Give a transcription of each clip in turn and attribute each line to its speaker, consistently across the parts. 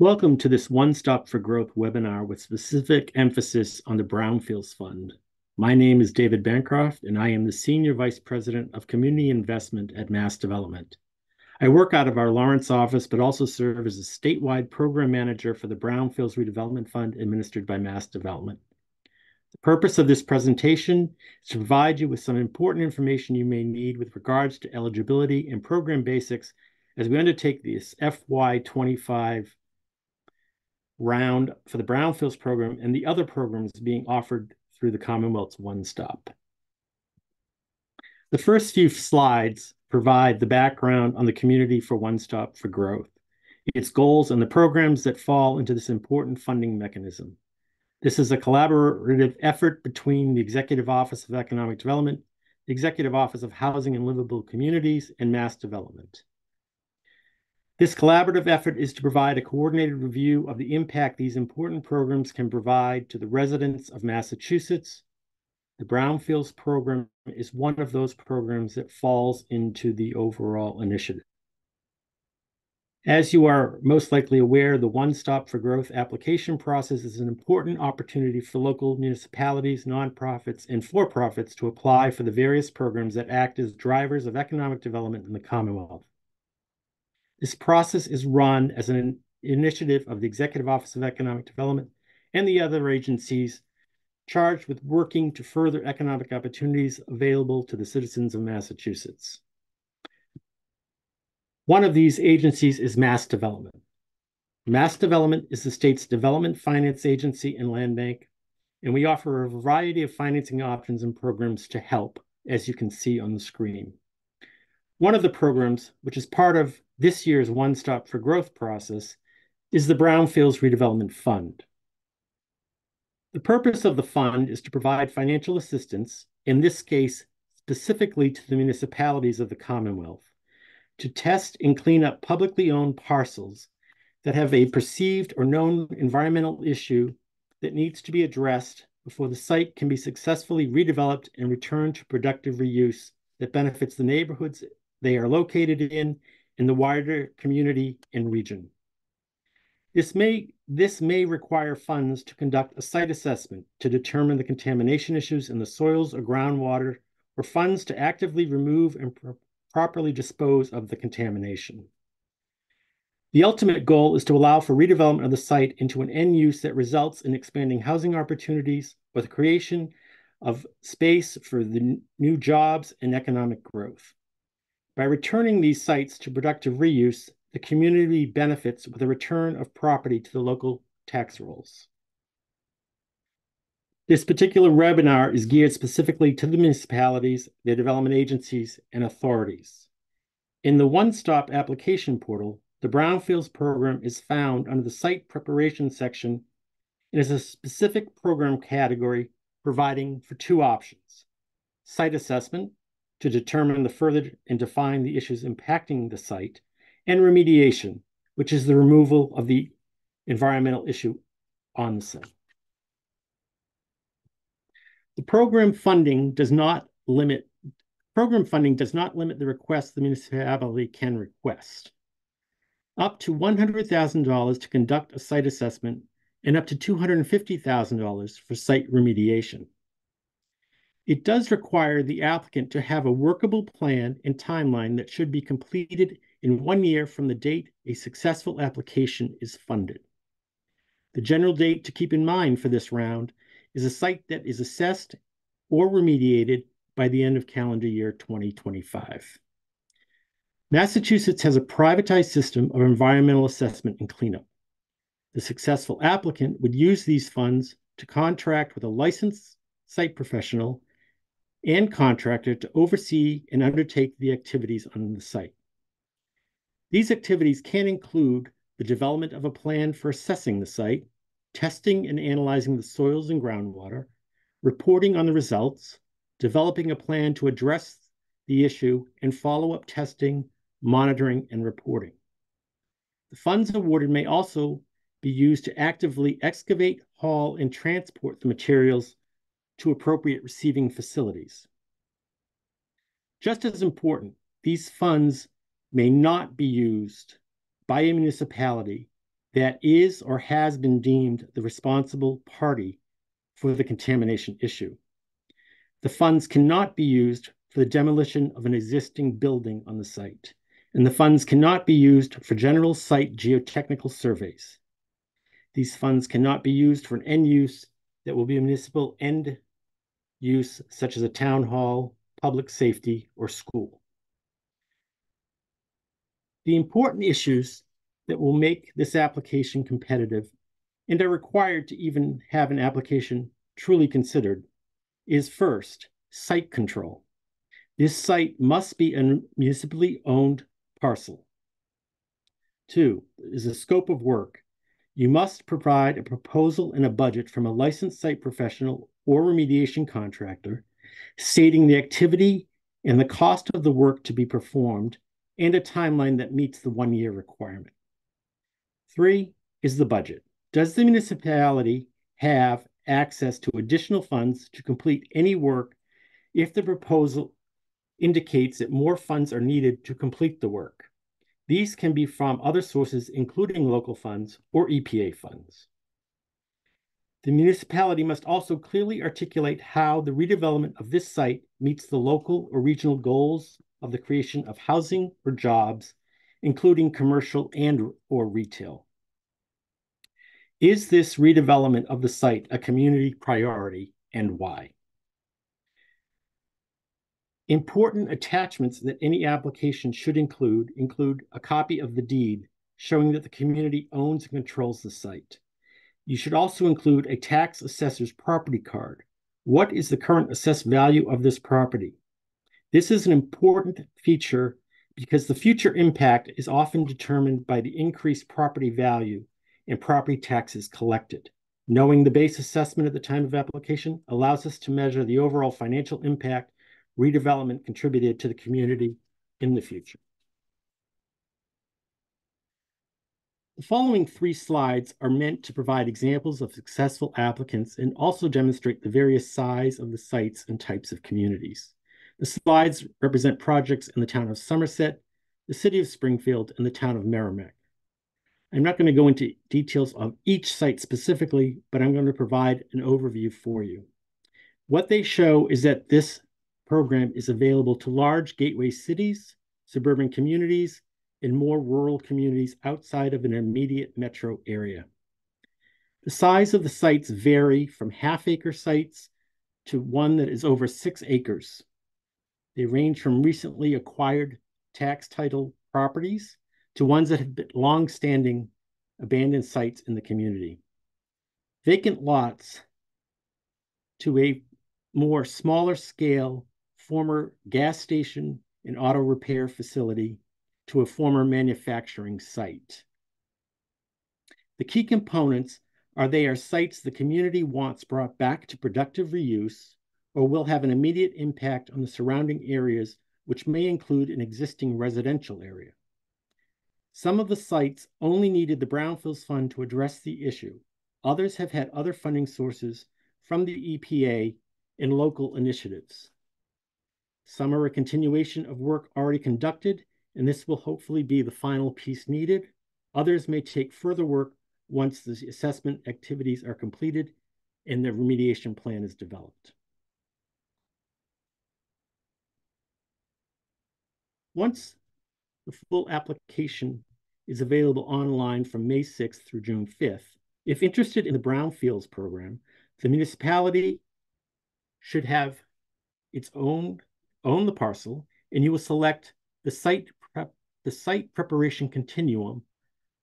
Speaker 1: Welcome to this One Stop for Growth webinar with specific emphasis on the Brownfields Fund. My name is David Bancroft, and I am the Senior Vice President of Community Investment at Mass Development. I work out of our Lawrence office, but also serve as a statewide program manager for the Brownfields Redevelopment Fund administered by Mass Development. The purpose of this presentation is to provide you with some important information you may need with regards to eligibility and program basics as we undertake this FY25 round for the Brownfields program and the other programs being offered through the Commonwealth's One Stop. The first few slides provide the background on the Community for One Stop for Growth, its goals, and the programs that fall into this important funding mechanism. This is a collaborative effort between the Executive Office of Economic Development, the Executive Office of Housing and Livable Communities, and Mass Development. This collaborative effort is to provide a coordinated review of the impact these important programs can provide to the residents of Massachusetts. The Brownfields program is one of those programs that falls into the overall initiative. As you are most likely aware, the One Stop for Growth application process is an important opportunity for local municipalities, nonprofits, and for-profits to apply for the various programs that act as drivers of economic development in the Commonwealth. This process is run as an initiative of the Executive Office of Economic Development and the other agencies charged with working to further economic opportunities available to the citizens of Massachusetts. One of these agencies is Mass Development. Mass Development is the state's development finance agency and land bank, and we offer a variety of financing options and programs to help, as you can see on the screen. One of the programs, which is part of this year's One Stop for Growth process, is the Brownfields Redevelopment Fund. The purpose of the fund is to provide financial assistance, in this case, specifically to the municipalities of the Commonwealth, to test and clean up publicly owned parcels that have a perceived or known environmental issue that needs to be addressed before the site can be successfully redeveloped and returned to productive reuse that benefits the neighborhoods they are located in the wider community and region. This may require funds to conduct a site assessment to determine the contamination issues in the soils or groundwater, or funds to actively remove and properly dispose of the contamination. The ultimate goal is to allow for redevelopment of the site into an end use that results in expanding housing opportunities or the creation of space for the new jobs and economic growth. By returning these sites to productive reuse, the community benefits with a return of property to the local tax rolls. This particular webinar is geared specifically to the municipalities, their development agencies, and authorities. In the One Stop application portal, the Brownfields program is found under the Site Preparation section and is a specific program category providing for two options: site assessment, to determine the further and define the issues impacting the site, and remediation, which is the removal of the environmental issue on the site. The program funding does not limit the request the municipality can request. Up to $100,000 to conduct a site assessment and up to $250,000 for site remediation. It does require the applicant to have a workable plan and timeline that should be completed in 1 year from the date a successful application is funded. The general date to keep in mind for this round is a site that is assessed or remediated by the end of calendar year 2025. Massachusetts has a privatized system of environmental assessment and cleanup. The successful applicant would use these funds to contract with a licensed site professional and contractor to oversee and undertake the activities on the site. These activities can include the development of a plan for assessing the site, testing and analyzing the soils and groundwater, reporting on the results, developing a plan to address the issue, and follow-up testing, monitoring, and reporting. The funds awarded may also be used to actively excavate, haul, and transport the materials to appropriate receiving facilities. Just as important, these funds may not be used by a municipality that is or has been deemed the responsible party for the contamination issue. The funds cannot be used for the demolition of an existing building on the site, and the funds cannot be used for general site geotechnical surveys. These funds cannot be used for an end use that will be a municipal end use, such as a town hall, public safety, or school. The important issues that will make this application competitive and are required to even have an application truly considered is first, site control. This site must be a municipally owned parcel. Two is the scope of work. You must provide a proposal and a budget from a licensed site professional or remediation contractor stating the activity and the cost of the work to be performed and a timeline that meets the 1-year requirement. Three is the budget. Does the municipality have access to additional funds to complete any work if the proposal indicates that more funds are needed to complete the work? These can be from other sources, including local funds or EPA funds. The municipality must also clearly articulate how the redevelopment of this site meets the local or regional goals of the creation of housing or jobs, including commercial and or retail. Is this redevelopment of the site a community priority, and why? Important attachments that any application should include a copy of the deed showing that the community owns and controls the site. You should also include a tax assessor's property card. What is the current assessed value of this property? This is an important feature because the future impact is often determined by the increased property value and property taxes collected. Knowing the base assessment at the time of application allows us to measure the overall financial impact redevelopment contributed to the community in the future. The following 3 slides are meant to provide examples of successful applicants and also demonstrate the various size of the sites and types of communities. The slides represent projects in the town of Somerset, the city of Springfield, and the town of Merrimack. I'm not going to go into details of each site specifically, but I'm going to provide an overview for you. What they show is that this program is available to large gateway cities, suburban communities, and more rural communities outside of an immediate metro area. The size of the sites vary from half-acre sites to one that is over 6 acres. They range from recently acquired tax title properties to ones that have been long-standing abandoned sites in the community. Vacant lots to a more smaller scale former gas station and auto repair facility to a former manufacturing site. The key components are they are sites the community wants brought back to productive reuse or will have an immediate impact on the surrounding areas, which may include an existing residential area. Some of the sites only needed the Brownfields Fund to address the issue. Others have had other funding sources from the EPA and local initiatives. Some are a continuation of work already conducted, and this will hopefully be the final piece needed. Others may take further work once the assessment activities are completed and the remediation plan is developed. Once the full application is available online from May 6th through June 5th, if interested in the Brownfields program, the municipality should have its own the parcel, and you will select the site preparation continuum,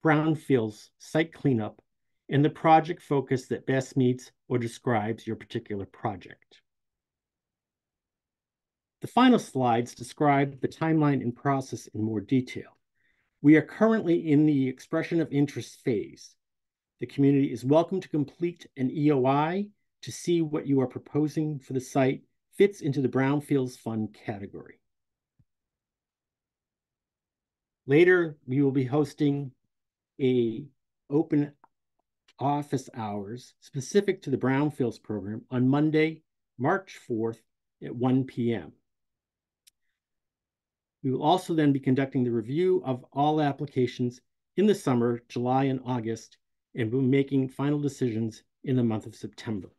Speaker 1: Brownfields site cleanup, and the project focus that best meets or describes your particular project. The final slides describe the timeline and process in more detail. We are currently in the expression of interest phase. The community is welcome to complete an EOI to see what you are proposing for the site fits into the Brownfields Fund category. Later, we will be hosting an open office hours specific to the Brownfields program on Monday, March 4th at 1 p.m. We will also then be conducting the review of all applications in the summer, July and August, and we'll be making final decisions in the month of September.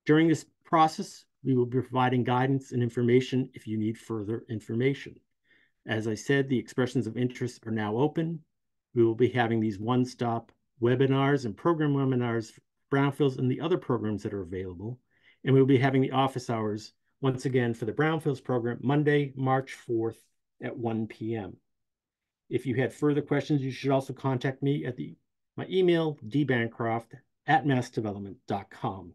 Speaker 1: During this process, we will be providing guidance and information if you need further information. As I said, the expressions of interest are now open. We will be having these one-stop webinars and program webinars, Brownfields, and the other programs that are available. And we'll be having the office hours once again for the Brownfields program, Monday, March 4th at 1 p.m. If you had further questions, you should also contact me at my email, dbancroft@massdevelopment.com.